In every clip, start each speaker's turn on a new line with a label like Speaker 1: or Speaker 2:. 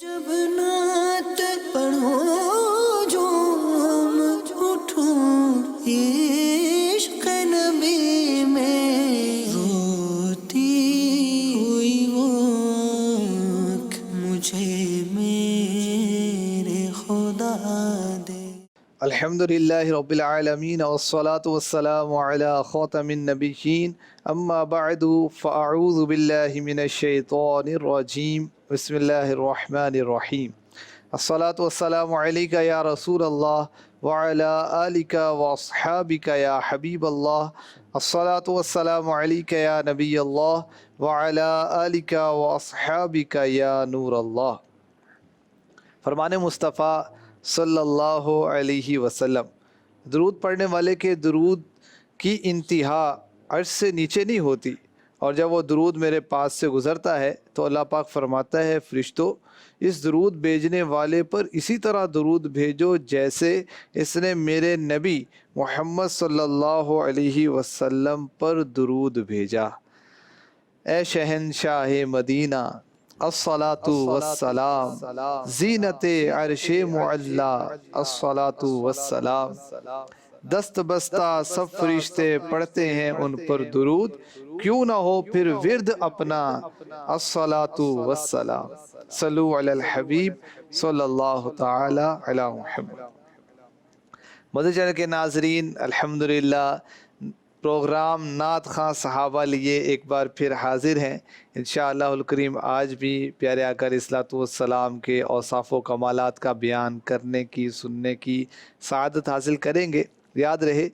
Speaker 1: جب نعت پڑھو جھوم اٹھوں عشق نبی میں روتی ہوئی وہ آنکھ مجھے میرے خدا دے۔
Speaker 2: الحمدللہ رب العالمین والصلاة والسلام علی خاتم النبیین اما بعد فاعوذ باللہ من الشیطان الرجیم بسم اللہ الرحمن الرحیم الصلاة والسلام علیکہ یا رسول اللہ وعلی آلک واصحابک یا حبیب اللہ الصلاة والسلام علیکہ یا نبی اللہ وعلی آلک واصحابک یا نور اللہ۔ فرمان مصطفیٰ صلی اللہ علیہ وسلم، درود پڑھنے والے کے درود کی انتہا عرش سے نیچے نہیں ہوتی، اور جب وہ درود میرے پاس سے گزرتا ہے تو اللہ پاک فرماتا ہے فرشتوں اس درود بھیجنے والے پر اسی طرح درود بھیجو جیسے اس نے میرے نبی محمد صلی اللہ علیہ وسلم پر درود بھیجا۔ اے شہنشاہ مدینہ الصلاۃ والسلام، زینت عرش معلا الصلاۃ والسلام، دست بستہ سب فرشتے پڑھتے ہیں ان پر درود، کیوں نہ ہو پھر ورد اپنا الصلاۃ والسلام، صلو علی الحبیب صلی اللہ تعالی علی محمد۔ مدنی چینل کے ناظرین، الحمدللہ پروگرام نعت خواں صحابہ لیے ایک بار پھر حاضر ہیں۔ انشاءاللہ الکریم آج بھی پیارے آقا علیہ الصلوۃ والسلام کے اوصاف و کمالات کا بیان کرنے کی، سننے کی سعادت حاصل کریں گے۔ یاد رہے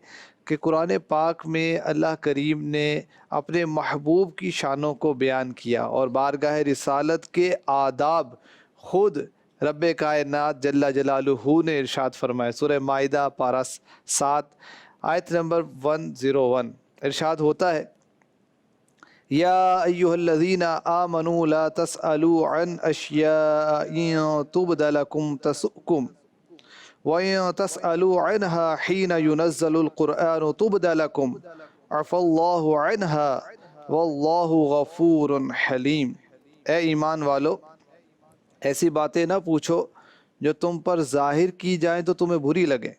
Speaker 2: کہ قرآن پاک میں اللہ کریم نے اپنے محبوب کی شانوں کو بیان کیا، اور بارگاہ رسالت کے آداب خود رب کائنات جل جلالہ نے ارشاد فرمائے۔ سورہ مائدہ پارہ 7 آیت نمبر 101 ارشاد ہوتا ہے، یا ایہا الذین آمنوا لا تسألوا عن اشیاء ان تبد لکم تسؤکم وَإِن تَسْأَلُوا عَنْهَا حِينَ يُنَزَّلُ الْقُرْآنُ تُبْدَ لَكُمْ عَفَى اللَّهُ عَنْهَا وَاللَّهُ غَفُورٌ حَلِيمٌ۔ اے ایمان والو، ایسی باتیں نہ پوچھو جو تم پر ظاہر کی جائیں تو تمہیں بری لگیں،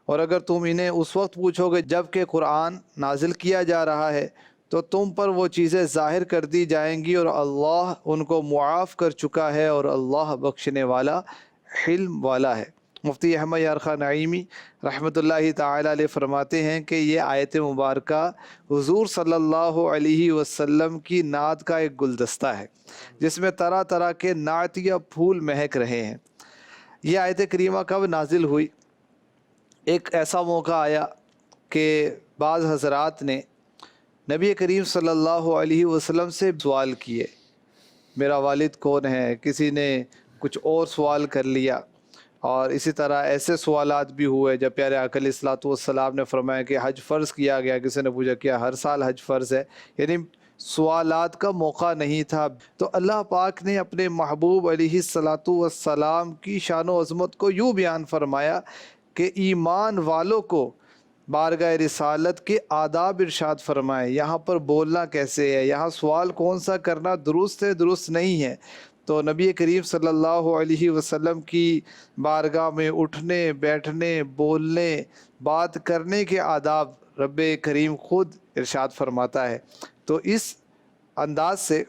Speaker 2: اور اگر تم انہیں اس وقت پوچھو گے جب کہ قرآن نازل کیا جا رہا ہے تو تم پر وہ چیزیں ظاہر کر دی جائیں گی، اور اللہ ان کو معاف کر چکا ہے، اور اللہ بخشنے والا حلم والا ہے۔ مفتی احمد یار خان نعیمی رحمۃ اللہ تعالی علیہ فرماتے ہیں کہ یہ آیت مبارکہ حضور صلی اللہ علیہ وسلم کی نعت کا ایک گلدستہ ہے جس میں طرح طرح کے نعتیہ پھول مہک رہے ہیں۔ یہ آیت کریمہ کب نازل ہوئی؟ ایک ایسا موقع آیا کہ بعض حضرات نے نبی کریم صلی اللہ علیہ وسلم سے سوال کیے، میرا والد کون ہے؟ کسی نے کچھ اور سوال کر لیا، اور اسی طرح ایسے سوالات بھی ہوئے جب پیارے آقا علیہ الصلوۃ والسلام نے فرمایا کہ حج فرض کیا گیا، کسی نے پوچھا کیا ہر سال حج فرض ہے؟ یعنی سوالات کا موقع نہیں تھا۔ تو اللہ پاک نے اپنے محبوب علیہ الصلوۃ والسلام کی شان و عظمت کو یوں بیان فرمایا کہ ایمان والوں کو بارگاہ رسالت کے آداب ارشاد فرمائے، یہاں پر بولنا کیسے ہے، یہاں سوال کون سا کرنا درست ہے، درست نہیں ہے۔ تو نبی کریم صلی اللہ علیہ وسلم کی بارگاہ میں اٹھنے، بیٹھنے، بولنے، بات کرنے کے آداب رب کریم خود ارشاد فرماتا ہے۔ تو اس انداز سے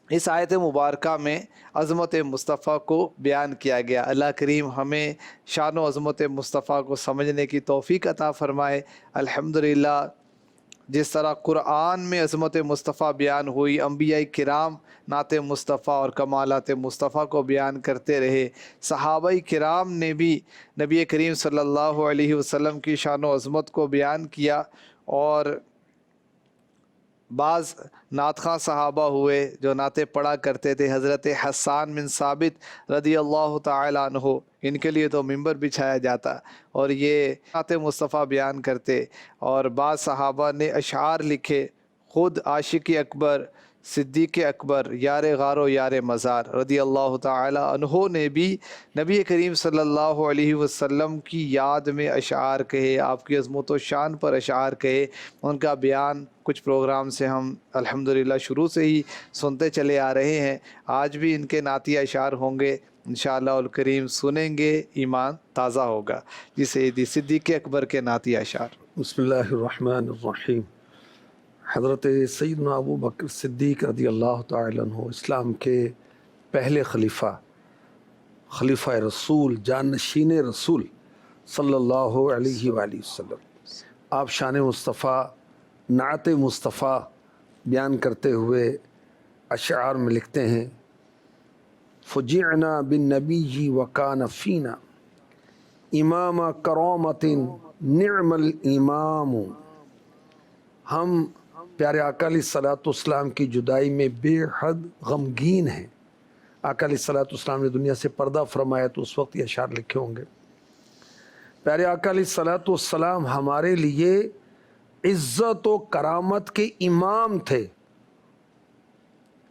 Speaker 2: اس آیت مبارکہ میں عظمت مصطفیٰ کو بیان کیا گیا۔ اللہ کریم ہمیں شان و عظمت مصطفیٰ کو سمجھنے کی توفیق عطا فرمائے۔ الحمدللہ جس طرح قرآن میں عظمت مصطفیٰ بیان ہوئی، انبیاء کرام نعت مصطفیٰ اور کمالات مصطفیٰ کو بیان کرتے رہے، صحابہ کرام نے بھی نبی کریم صلی اللہ علیہ وسلم کی شان و عظمت کو بیان کیا، اور بعض نعت خواں صحابہ ہوئے جو نعتیں پڑھا کرتے تھے۔ حضرت حسان بن ثابت رضی اللہ تعالیٰ عنہ، ان کے لیے تو ممبر بچھایا جاتا اور یہ نعت مصطفیٰ بیان کرتے، اور بعض صحابہ نے اشعار لکھے، خود عاشق اکبر صدیق اکبر یار غار و یار مزار رضی اللہ تعالی عنہ نے بھی نبی کریم صلی اللہ علیہ وسلم کی یاد میں اشعار کہے، آپ کی عظمت و شان پر اشعار کہے۔ ان کا بیان کچھ پروگرام سے ہم الحمدللہ شروع سے ہی سنتے چلے آ رہے ہیں، آج بھی ان کے نعتیہ اشعار ہوں گے انشاءاللہ الکریم، سنیں گے ایمان تازہ ہوگا۔ جی سیدی صدیق اکبر کے نعتیہ اشعار۔
Speaker 3: بسم اللہ الرحمن الرحیم۔ حضرت سیدنا ابو بکر صدیق رضی اللہ تعالی عنہ اسلام کے پہلے خلیفہ رسول، جانشین رسول صلی اللہ علیہ وآلہ وسلم، آپ شان مصطفیٰ، نعت مصطفیٰ بیان کرتے ہوئے اشعار میں لکھتے ہیں: فجعنا بالنبی وکان فینا امام کرامت نعم الامام۔ ہم پیارے آقا علیہ الصلوۃ والسلام کی جدائی میں بے حد غمگین ہیں۔ آقا علیہ الصلوۃ والسلام نے دنیا سے پردہ فرمایا تو اس وقت یہ اشعار لکھے ہوں گے۔ پیارے آقا علیہ الصلوۃ والسلام ہمارے لیے عزت و کرامت کے امام تھے۔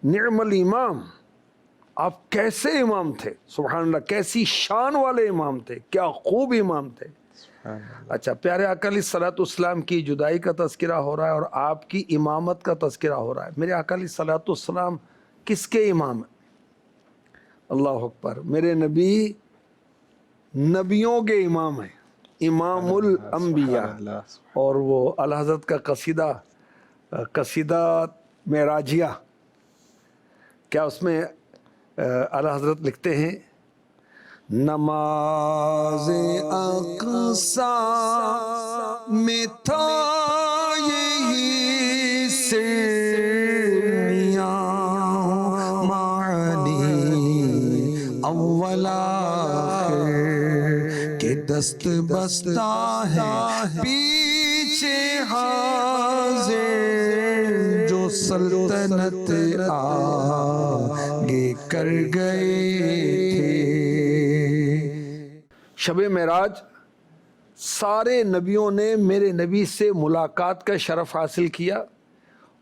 Speaker 3: نعم الامام، آپ کیسے امام تھے، سبحان اللہ، کیسی شان والے امام تھے، کیا خوب امام تھے۔ اچھا، پیارے آقا علیہ الصلوۃ والسلام کی جدائی کا تذکرہ ہو رہا ہے اور آپ کی امامت کا تذکرہ ہو رہا ہے۔ میرے آقا علیہ الصلوۃ والسلام کس کے امام ہیں؟ اللہ اکبر، میرے نبی نبیوں کے امام ہیں، امام الانبیاء۔ اور وہ اعلیٰ حضرت کا قصیدہ معراجیہ، کیا اس میں اعلیٰ حضرت لکھتے ہیں: نماز اقصی میں تھا یہی سریاں معنی اول آخر کے دست بستہ ہے پیچھے حاضر جو سلطنت آگے کر گئے تھے۔ شب معراج سارے نبیوں نے میرے نبی سے ملاقات کا شرف حاصل کیا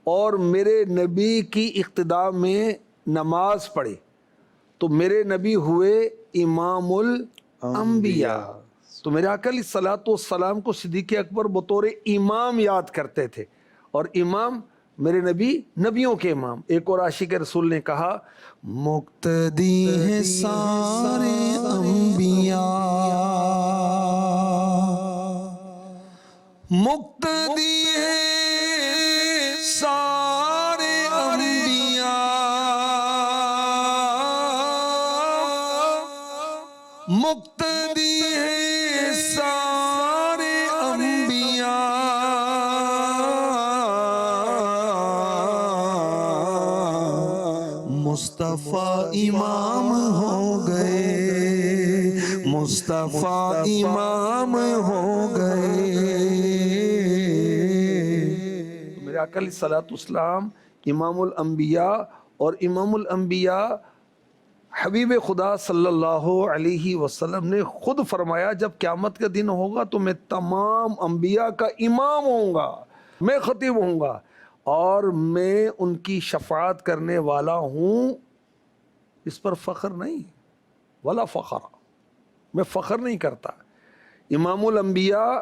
Speaker 3: اور میرے نبی کی اقتداء میں نماز پڑھی، تو میرے نبی ہوئے امام الانبیاء۔ تو میرے آقا علیہ الصلوۃ والسلام کو صدیق اکبر بطور امام یاد کرتے تھے، اور امام میرے نبی نبیوں کے امام۔ ایک اور عاشق رسول نے کہا: مقتدی ہیں سارے انبیاء، مقتدی ہیں سارے انبیاء، مقتدی ہیں سارے انبیاء، مصطفیٰ امام ہو گئے، مصطفیٰ امام ہو گئے۔ میرے آقا علیہ الصلوۃ والسلام امام الانبیاء، اور امام الانبیاء حبیب خدا صلی اللہ علیہ وسلم نے خود فرمایا: جب قیامت کا دن ہوگا تو میں تمام انبیاء کا امام ہوں گا، میں خطیب ہوں گا، اور میں ان کی شفاعت کرنے والا ہوں۔ اس پر فخر نہیں، ولا فخر، میں فخر نہیں کرتا۔ امام الانبیاء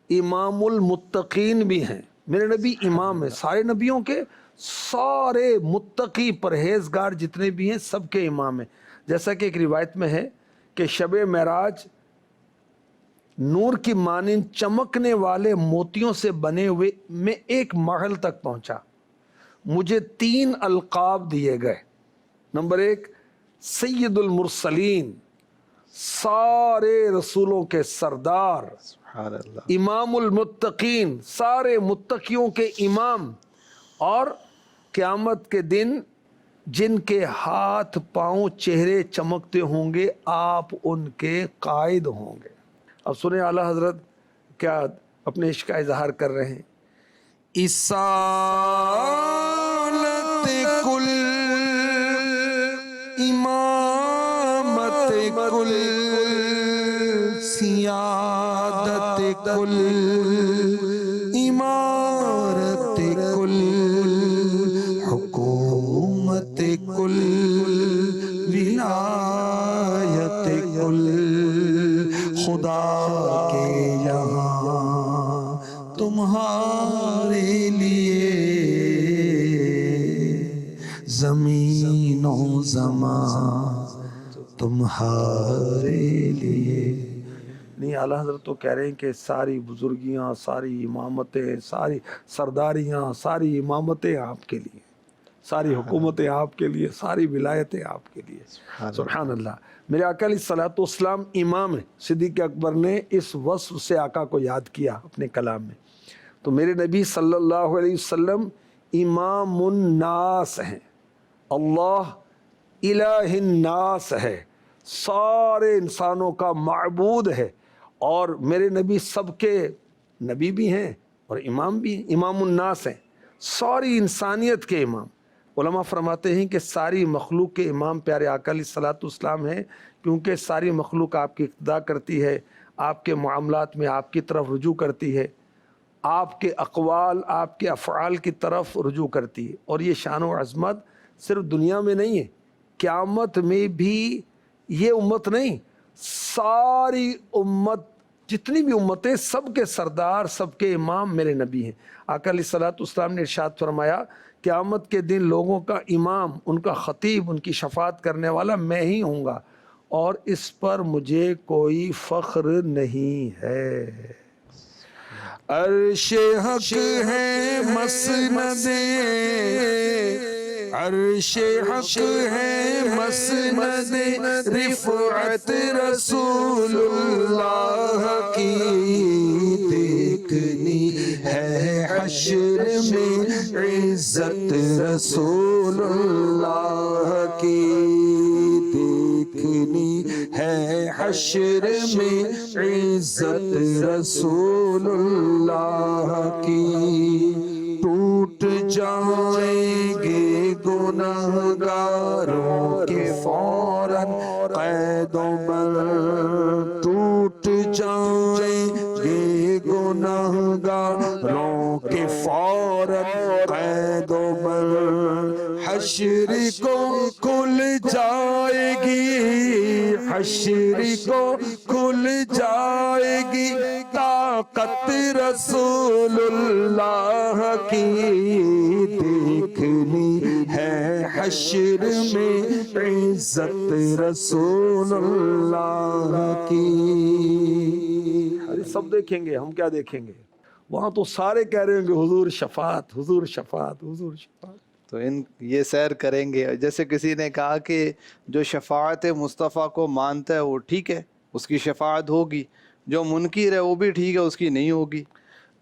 Speaker 3: امام المتقین بھی ہیں، میرے نبی امام ہیں سارے نبیوں کے، سارے متقی پرہیزگار جتنے بھی ہیں سب کے امام ہیں۔ جیسا کہ ایک روایت میں ہے کہ شب معراج نور کی مانند چمکنے والے موتیوں سے بنے ہوئے میں ایک محل تک پہنچا، مجھے 3 القاب دیے گئے۔ نمبر 1 سید المرسلین، سارے رسولوں کے سردار،
Speaker 2: سبحان اللہ،
Speaker 3: امام المتقین، سارے متقیوں کے امام، اور قیامت کے دن جن کے ہاتھ پاؤں چہرے چمکتے ہوں گے آپ ان کے قائد ہوں گے۔ اب سنیں اعلیٰ حضرت کیا اپنے عشق کا اظہار کر رہے ہیں: اصالت کل امامت کل سیادت کل امارت کل حکومت
Speaker 1: خدا کے یہاں تمہارے لیے زمین و زمان تمہارے لیے.
Speaker 3: نہیں، اعلیٰ حضرت تو کہہ رہے ہیں کہ ساری بزرگیاں، ساری امامتیں، ساری سرداریاں، ساری امامتیں آپ کے لیے، ساری حکومتیں آپ کے لیے، ساری ولایتیں آپ کے لیے. سبحان اللہ. میرے آقا علیہ الصلوۃ والسلام امام ہیں. صدیق اکبر نے اس وصف سے آقا کو یاد کیا اپنے کلام میں. تو میرے نبی صلی اللہ علیہ وسلم امام الناس ہیں. اللہ الہ الناس ہے، سارے انسانوں کا معبود ہے. اور میرے نبی سب کے نبی بھی ہیں اور امام بھی ہیں. امام الناس ہیں، ساری انسانیت کے امام. علماء فرماتے ہیں کہ ساری مخلوق کے امام پیارے آقا علیہ الصلوۃ والسلام ہیں، کیونکہ ساری مخلوق آپ کی اقتداء کرتی ہے، آپ کے معاملات میں آپ کی طرف رجوع کرتی ہے، آپ کے اقوال، آپ کے افعال کی طرف رجوع کرتی ہے. اور یہ شان و عظمت صرف دنیا میں نہیں ہے، قیامت میں بھی یہ امت نہیں، ساری امت، جتنی بھی امتیں، سب کے سردار، سب کے امام میرے نبی ہیں. آقا علیہ الصلوۃ والسلام نے ارشاد فرمایا قیامت کے دن لوگوں کا امام، ان کا خطیب، ان کی شفاعت کرنے والا میں ہی ہوں گا، اور اس پر مجھے کوئی فخر نہیں ہے.
Speaker 1: عرش حق ہے مسند، عرش حق ہے مسند رفعت رسول اللہ کی دیکھنی ہے حشر میں عزت رسول اللہ کی دیکھنی ہے حشر میں عزت رسول اللہ کی. ٹوٹ جائیں گے گنہگاروں کے فوراً قید و بند، ٹوٹ جائیں گے گنہگاروں کے فوراً قید و بند. حشر کو کھل جائے گی، حشر کو کھل جائے گی طاقت رسول اللہ کی دیکھنی ہے حشر میں عزت رسول اللہ کی.
Speaker 3: سب دیکھیں گے، ہم کیا دیکھیں گے؟ وہاں تو سارے کہہ رہے ہیں کہ حضور شفاعت، حضور شفاعت، حضور شفاعت.
Speaker 2: تو یہ سیر کریں گے. جیسے کسی نے کہا کہ جو شفاعت مصطفیٰ کو مانتا ہے وہ ٹھیک ہے، اس کی شفاعت ہوگی، جو منکر ہے وہ بھی ٹھیک ہے، اس کی نہیں ہوگی.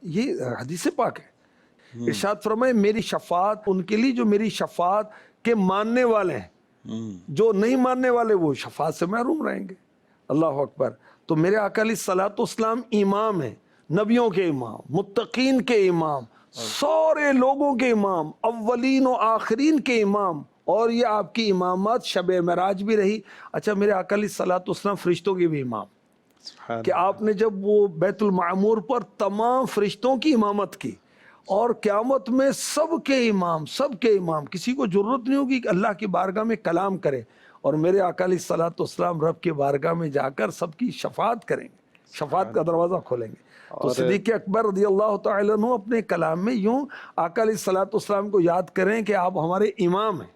Speaker 3: یہ حدیث پاک ہے. ارشاد فرمائے میری شفاعت ان کے لیے جو میری شفاعت کے ماننے والے ہیں، جو نہیں ماننے والے وہ شفاعت سے محروم رہیں گے. اللہ اکبر. تو میرے آقا علیہ الصلوۃ والسلام امام ہیں، نبیوں کے امام، متقین کے امام، سارے لوگوں کے امام، اولین و آخرین کے امام. اور یہ آپ کی امامت شب معراج بھی رہی. اچھا، میرے آقا علیہ الصلوۃ والسلام فرشتوں کے بھی امام، کہ آپ نے جب وہ بیت المعمور پر تمام فرشتوں کی امامت کی، اور قیامت میں سب کے امام، سب کے امام، کسی کو ضرورت نہیں ہوگی کہ اللہ کی بارگاہ میں کلام کرے، اور میرے آقا علیہ الصلوۃ والسلام رب کی بارگاہ میں جا کر سب کی شفاعت کریں گے، شفاعت کا دروازہ کھولیں گے. تو صدیق اکبر رضی اللہ تعالیٰ عنہ اپنے کلام میں یوں آقا علیہ الصلوۃ والسلام کو یاد کریں کہ آپ ہمارے امام ہیں.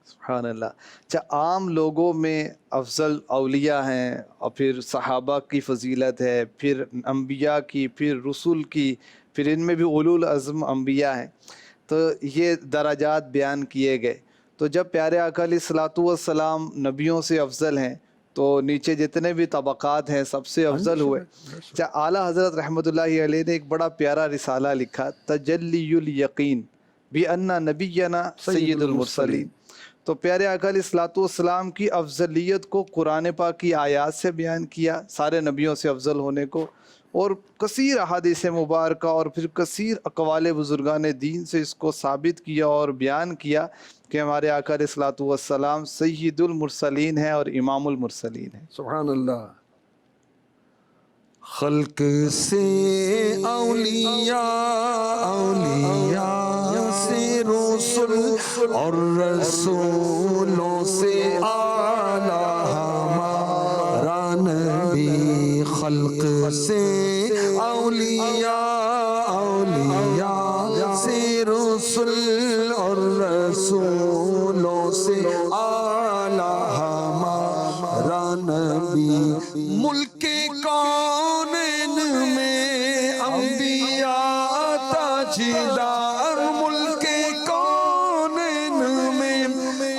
Speaker 2: سبحان اللہ. اچھا، عام لوگوں میں افضل اولیاء ہیں، اور پھر صحابہ کی فضیلت ہے، پھر انبیاء کی، پھر رسول کی، پھر ان میں بھی اولو العزم انبیاء ہیں. تو یہ درجات بیان کیے گئے. تو جب پیارے آقا علیہ الصلوۃ والسلام نبیوں سے افضل ہیں تو نیچے جتنے بھی طبقات ہیں سب سے افضل ہوئے. اچھا، اعلیٰ حضرت رحمۃ اللہ علیہ نے ایک بڑا پیارا رسالہ لکھا، تجلی الیقین بأن نبینا سید المرسلین. تو پیارے آقا علیہ الصلوۃ والسلام کی افضلیت کو قرآن پاک کی آیات سے بیان کیا، سارے نبیوں سے افضل ہونے کو، اور کثیر احادیث مبارکہ اور پھر کثیر اقوال بزرگان دین سے اس کو ثابت کیا اور بیان کیا کہ ہمارے آقا علیہ الصلوۃ والسلام سید المرسلین ہیں اور امام المرسلین ہیں.
Speaker 3: سبحان اللہ.
Speaker 1: خلق سے اولیاء، اولیاء سے رسول، اور رسولوں سے اعلیٰ ہمارا خلق سے اولیاء، اولیاء سے رسل اور رسولوں سے اعلیٰ ہمارا نبی، ملک کونین میں انبیاء تاجدار، ملک کونین میں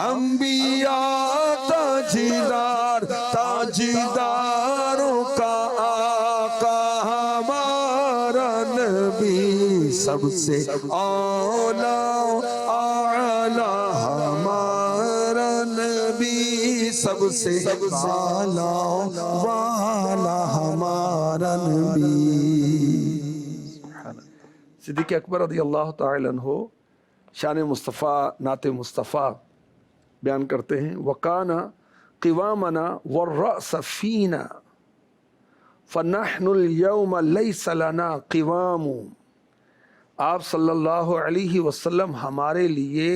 Speaker 1: انبیاء تاجدار، تاجداروں کا آقا ہمارا نبی، سب سے اولیٰ اعلیٰ ہمارا نبی، سب سے اعلیٰ والا ہمارا نبی۔
Speaker 3: صدیق اکبر رضی اللہ تعالی عنہ شان مصطفیٰ، نعت مصطفیٰ بیان کرتے ہیں، وَقَانَ قِوَامَنَا وَالرَّأْسَ فِينَا فَنَحْنُ الْيَوْمَ لَيْسَ لَنَا قِوَامٌ۔ آپ صلی اللہ علیہ وسلم ہمارے لیے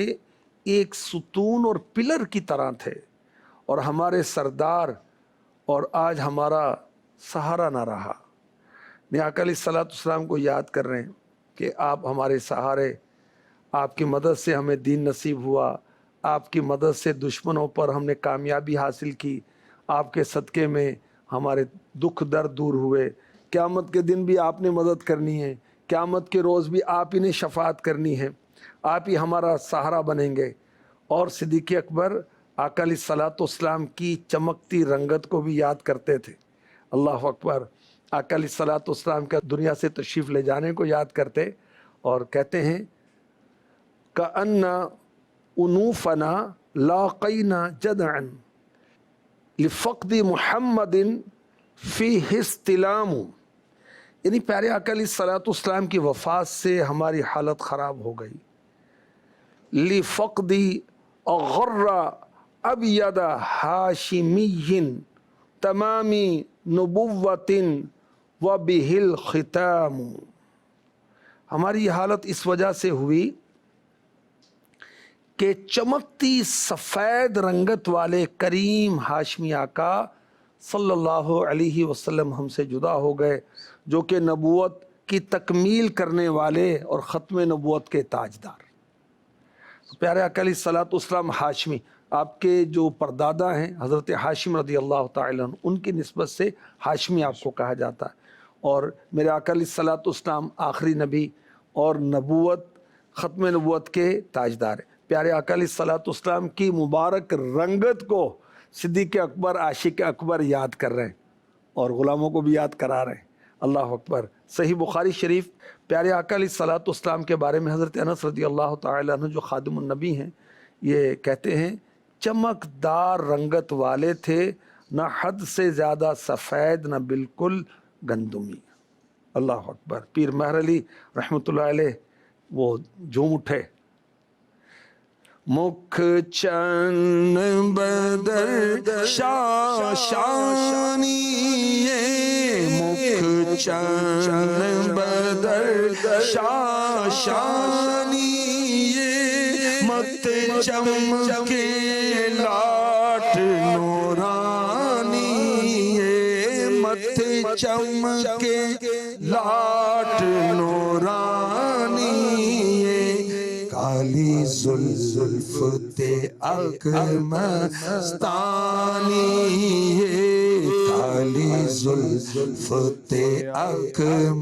Speaker 3: ایک ستون اور پلر کی طرح تھے اور ہمارے سردار، اور آج ہمارا سہارا نہ رہا۔ آقا علیہ السلام کو یاد کر رہے ہیں کہ آپ ہمارے سہارے، آپ کی مدد سے ہمیں دین نصیب ہوا، آپ کی مدد سے دشمنوں پر ہم نے کامیابی حاصل کی، آپ کے صدقے میں ہمارے دکھ درد دور ہوئے، قیامت کے دن بھی آپ نے مدد کرنی ہے، قیامت کے روز بھی آپ ہی نے شفاعت کرنی ہے، آپ ہی ہمارا سہارا بنیں گے۔ اور صدیق اکبر آقا علیہ السلام کی چمکتی رنگت کو بھی یاد کرتے تھے۔ اللہ اکبر۔ آقا علیہ السلام کا دنیا سے تشریف لے جانے کو یاد کرتے اور کہتے ہیں کأن انوفنا لاقینا جدعا لفقد محمد فیہ استلام، یعنی پیارے آقا علیہ السلام کی وفات سے ہماری حالت خراب ہو گئی۔ لفقد اغر ابید ہاشمی تمامی نبوت وبہ الختام، ہماری یہ حالت اس وجہ سے ہوئی کہ چمکتی سفید رنگت والے کریم ہاشمی آقا صلی اللہ علیہ وسلم ہم سے جدا ہو گئے، جو کہ نبوت کی تکمیل کرنے والے اور ختم نبوت کے تاجدار۔ پیارے آقا علیہ السلام ہاشمی، آپ کے جو پردادا ہیں حضرت ہاشم رضی اللہ تعالیٰ عنہ، ان کی نسبت سے ہاشمی آپ کو کہا جاتا ہے۔ اور میرے آقا علیہ السلام آخری نبی اور نبوت، ختم نبوت کے تاجدار ہیں۔ پیارے آقا علیہ السلام کی مبارک رنگت کو صدیق اکبر عاشق اکبر یاد کر رہے ہیں اور غلاموں کو بھی یاد کرا رہے ہیں۔ اللہ اکبر۔ صحیح بخاری شریف پیارے آقا علیہ السلام کے بارے میں حضرت انس رضی اللہ تعالیٰ عنہ جو خادم النبی ہیں، یہ کہتے ہیں چمکدار رنگت والے تھے، نہ حد سے زیادہ سفید نہ بالکل گندمی۔ اللہ اکبر۔ پیر مہر علی رحمۃ اللہ علیہ وہ جھوم اٹھے۔
Speaker 1: مکھ چن بدر شاشانی، مکھ چن بدر شاشانی، مت چمکے لاٹ نورانی، مت چمکے لاٹ نورانی، کالی زلف تے اکمستانی، کالی زلف تے اکمستانی،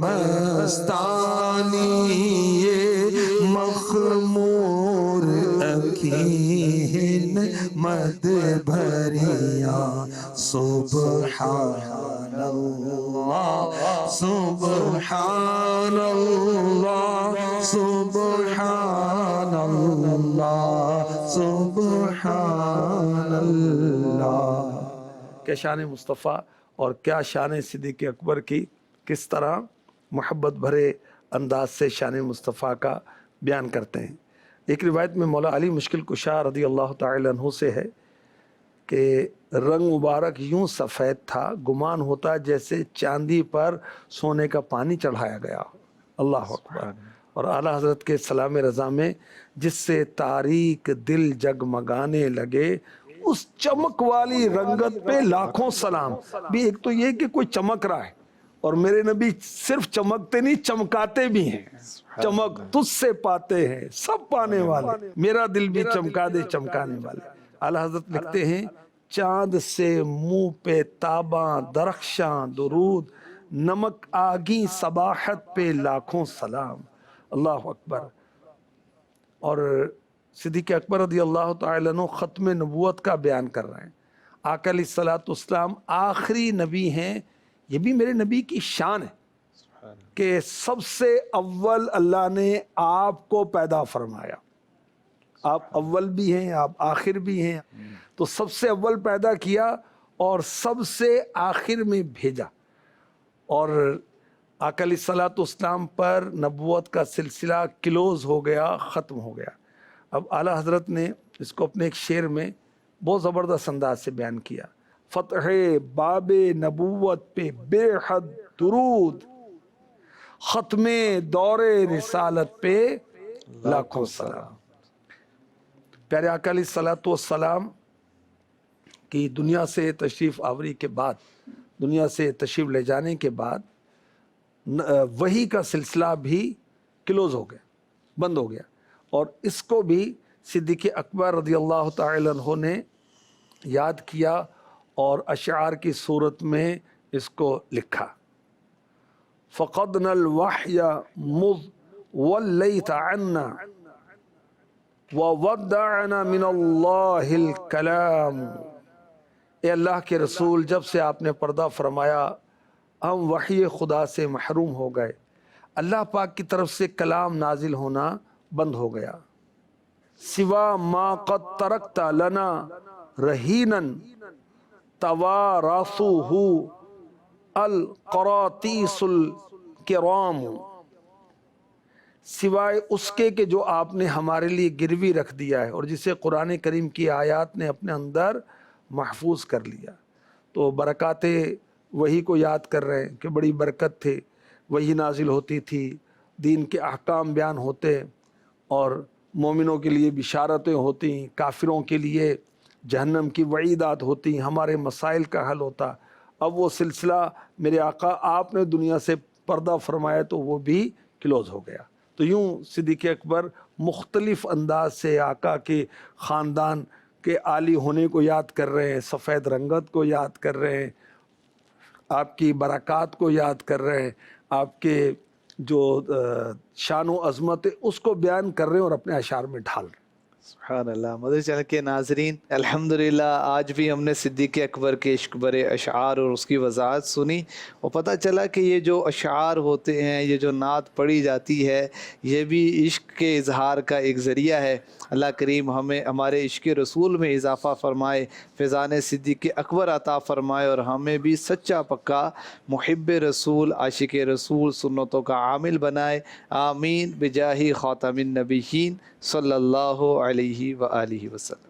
Speaker 1: مخمور اکین مد بھریاں، سبحان اللہ سبحان اللہ سبحان اللہ سبحان اللہ۔
Speaker 3: کیا شان مصطفیٰ اور کیا شان صدیق اکبر کی، کس طرح محبت بھرے انداز سے شان مصطفیٰ کا بیان کرتے ہیں۔ ایک روایت میں مولا علی مشکل کشا رضی اللہ تعالی عنہ سے ہے کہ رنگ مبارک یوں سفید تھا، گمان ہوتا جیسے چاندی پر سونے کا پانی چڑھایا گیا ہو۔ اللہ اکبر۔ اور اعلیٰ حضرت کے سلام رضا میں جس سے تاریک دل جگمگانے لگے، اس چمک والی رنگت پہ لاکھوں سلام۔ بھی ایک تو یہ کہ کوئی چمک رہا ہے، اور میرے نبی صرف چمکتے نہیں چمکاتے بھی ہیں. چمک تجھ سے پاتے ہیں سب پانے والے، میرا دل بھی چمکا دے چمکانے والے. اعلیٰ حضرت لکھتے ہیں چاند سے منہ پہ تاباں درخشاں درود، نمک آگی صباحت پہ لاکھوں سلام. اللہ اکبر. اور صدیق اکبر رضی اللہ تعالیٰ عنہ ختم نبوت کا بیان کر رہے ہیں. آقا علیہ الصلوۃ والسلام آخری نبی ہیں. یہ بھی میرے نبی کی شان ہے کہ سب سے اول اللہ نے آپ کو پیدا فرمایا. آپ اول بھی ہیں، آپ آخر بھی ہیں، تو سب سے اول پیدا کیا اور سب سے آخر میں بھیجا. اور آقا علیہ الصلوۃ والسلام پر نبوت کا سلسلہ کلوز ہو گیا، ختم ہو گیا. اب اعلیٰ حضرت نے اس کو اپنے ایک شعر میں بہت زبردست انداز سے بیان کیا. فتح باب نبوت پہ بے حد درود، ختم دور رسالت پہ لاکھوں سلام. پیارے آقا علیہ الصلوۃ والسلام کی دنیا سے تشریف آوری کے بعد، دنیا سے تشریف لے جانے کے بعد وحی کا سلسلہ بھی کلوز ہو گیا، بند ہو گیا. اور اس کو بھی صدیق اکبر رضی اللہ تعالی عنہ نے یاد کیا اور اشعار کی صورت میں اس کو لکھا. فقدنا الوحی مذ ولیت عنا وودعنا من اللہ الکلام. اے اللہ کے رسول، جب سے آپ نے پردہ فرمایا ہم وحی خدا سے محروم ہو گئے، اللہ پاک کی طرف سے کلام نازل ہونا بند ہو گیا. سوا ما قد ترکت لنا رہینا توارثوہ القراطیس الکرام. سوائے اس کے کہ جو آپ نے ہمارے لیے گروی رکھ دیا ہے اور جسے قرآن کریم کی آیات نے اپنے اندر محفوظ کر لیا. تو برکات وہی کو یاد کر رہے ہیں کہ بڑی برکت تھے. وہی نازل ہوتی تھی، دین کے احکام بیان ہوتے اور مومنوں کے لیے بشارتیں ہوتی، کافروں کے لیے جہنم کی وعیدات ہوتی، ہمارے مسائل کا حل ہوتا. اب وہ سلسلہ میرے آقا آپ نے دنیا سے پردہ فرمایا تو وہ بھی کلوز ہو گیا. تو یوں صدیق اکبر مختلف انداز سے آقا کے خاندان کے عالی ہونے کو یاد کر رہے ہیں، سفید رنگت کو یاد کر رہے ہیں، آپ کی برکات کو یاد کر رہے ہیں، آپ کے جو شان و عظمت ہے اس کو بیان کر رہے ہیں اور اپنے اشعار میں ڈھال رہے ہیں.
Speaker 2: سبحان اللہ. مدنی چینل کے ناظرین، الحمدللہ آج بھی ہم نے صدیق اکبر کے عشق برے اشعار اور اس کی وضاحت سنی اور پتہ چلا کہ یہ جو اشعار ہوتے ہیں، یہ جو نعت پڑھی جاتی ہے، یہ بھی عشق کے اظہار کا ایک ذریعہ ہے. اللہ کریم ہمیں ہمارے عشق رسول میں اضافہ فرمائے، فیضان صدیق اکبر عطا فرمائے اور ہمیں بھی سچا پکا محب رسول، عاشق رسول، سنتوں کا عامل بنائے. آمین بجاہ خاتم النبیین صلی اللہ علیہ وآلہ وسلم.